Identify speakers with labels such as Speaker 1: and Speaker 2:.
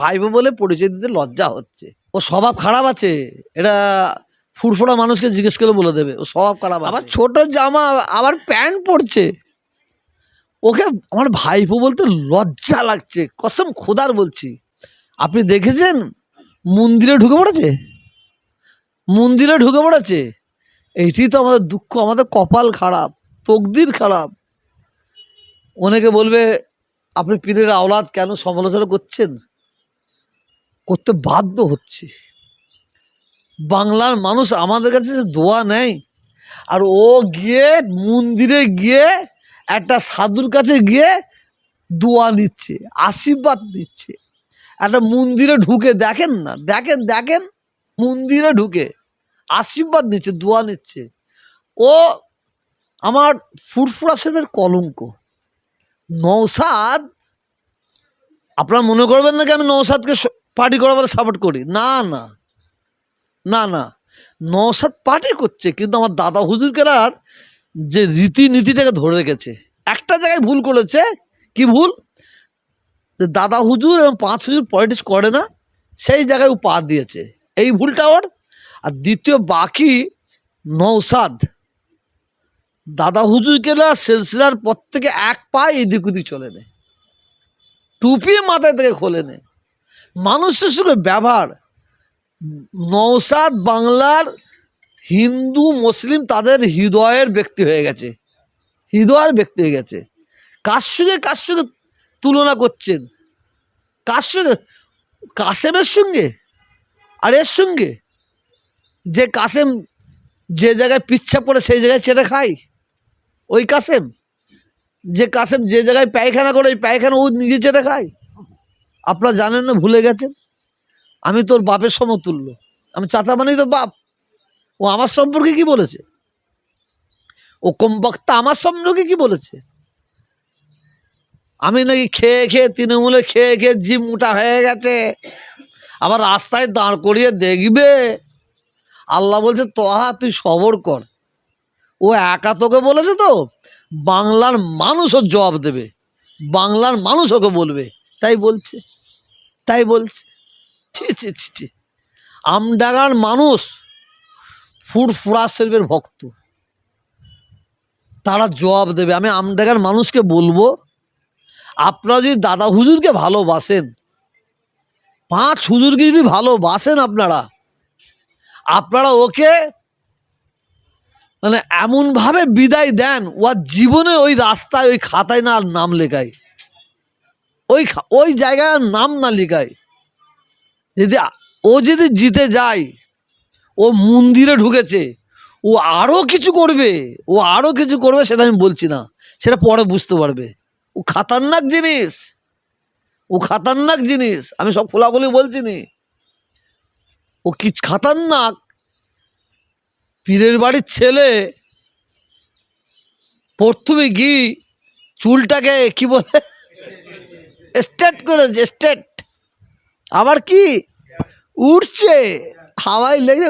Speaker 1: ভাইবো বলে পরিচয় দিতে লজ্জা হচ্ছে। ও স্বভাব খারাপ আছে, এটা ফুরফুরা মানুষকে জিজ্ঞেস করে বলে দেবে ও স্বভাব খারাপ। আবার ছোট জামা আবার প্যান্ট পরছে, ওকে আমার ভাইপো বলতে লজ্জা লাগছে, কসম খোদার বলছি। আপনি দেখেছেন মন্দিরে ঢুকে পড়েছে, মন্দিরে ঢুকে পড়েছে। এইটি তো আমাদের দুঃখ, আমাদের কপাল খারাপ, তকদির খারাপ। অনেকে বলবে আপনি পীরের আওলাদ কেন সমালোচনা করছেন, করতে বাধ্য হচ্ছে। বাংলার মানুষ আমাদের কাছে দোয়া নেয়, আর ও গিয়ে মন্দিরে গিয়ে একটা সাধুর কাছে গিয়ে দোয়া নিচ্ছে, আশীর্বাদ নিচ্ছে। একটা মন্দিরে ঢুকে দেখেন না, দেখেন দেখেন মন্দিরে ঢুকে আশীর্বাদ নিচ্ছে, দোয়া নিচ্ছে। ও আমার ফুরফুরা সাহেবের কলঙ্ক। নওশাদ, আপনারা মনে করবেন না কি আমি নওশাদকে পার্টি করাবার সাপোর্ট করি, না না না না, নওশাদ পার্টি করছে, কিন্তু আমার দাদা হুজুর কেরার যে রীতিনীতিটাকে ধরে রেখেছে। একটা জায়গায় ভুল করেছে, কি ভুল, যে দাদা হুজুর এবং পাঁচ হুজুর পলিটিক্স করে না, সেই জায়গায় ও পা দিয়েছে, এই ভুলটা ওর। আর দ্বিতীয় বাকি নওশাদ দাদা হুজুর কেরার সিলসিলার পর থেকে এক পা এদিক ওদিক চলে নেয়, টুপি মাথায় থেকে খোলে নেয়, মানুষের সঙ্গে ব্যবহার। নওশাদ বাংলার হিন্দু মুসলিম তাদের হৃদয়ের ব্যক্তি হয়ে গেছে, হৃদয়ের ব্যক্তি হয়ে গেছে। কার সঙ্গে তুলনা করছেন, কার সঙ্গে? কাসেমের সঙ্গে আর এর সঙ্গে। যে কাসেম যে জায়গায় পিচ্ছা পড়ে সেই জায়গায় চেটে খায়, ওই কাসেম। যে কাসেম যে জায়গায় পায়খানা করে ওই পায়খানা ও নিজে চেটে খায়। আপনারা জানেন না, ভুলে গেছেন। আমি তোর বাপের সমতুল্য, আমি চাচা মানেই তো বাপ। ও আমার সম্পর্কে কি বলেছে, ও কম বক্তা আমার সম্পর্কে কি বলেছে? আমি নাকি খেয়ে খেয়ে তৃণমূলে খেয়ে খেয়ে জিম মোটা হয়ে গেছে, আবার রাস্তায় দাঁড় করিয়ে দেখবে। আল্লাহ বলছে তোহা তুই সবর কর। ও একা তোকে বলেছে তো, বাংলার মানুষ ওর জবাব দেবে, বাংলার মানুষ ওকে বলবে, তাই বলছে, তাই বলছে। ছি ছি ছি ছি, আমডাঙ্গার মানুষ ফুরফুরা শরীফের ভক্ত, তারা জবাব দেবে। আমি আমডাঙ্গার মানুষকে বলবো, আপনারা যদি দাদা হুজুরকে ভালোবাসেন, পাঁচ হুজুরকে যদি ভালোবাসেন, আপনারা ওকে মানে এমনভাবে বিদায় দেন, ও জীবনে ওই রাস্তায় ওই খাতায় না নাম লেখায়, ওই জায়গায় নাম না লেখায়। যদি জিতে যায়, ও মন্দিরে ঢুকেছে, ও আরও কিছু করবে, ও আরও কিছু করবে, সেটা আমি বলছি না, সেটা পরে বুঝতে পারবে। ও খাতারনাক জিনিস, ও খাতারনাক জিনিস, আমি সব খোলাখুলি বলছি নি। ও কি খাতারনাক। পীরের বাড়ির ছেলে প্রথমে গিয়ে চুলটাকে কি বলে স্ট্রেট করেছে, স্ট্রেট, আবার কি উঠছে, হাওয়ায় লেগে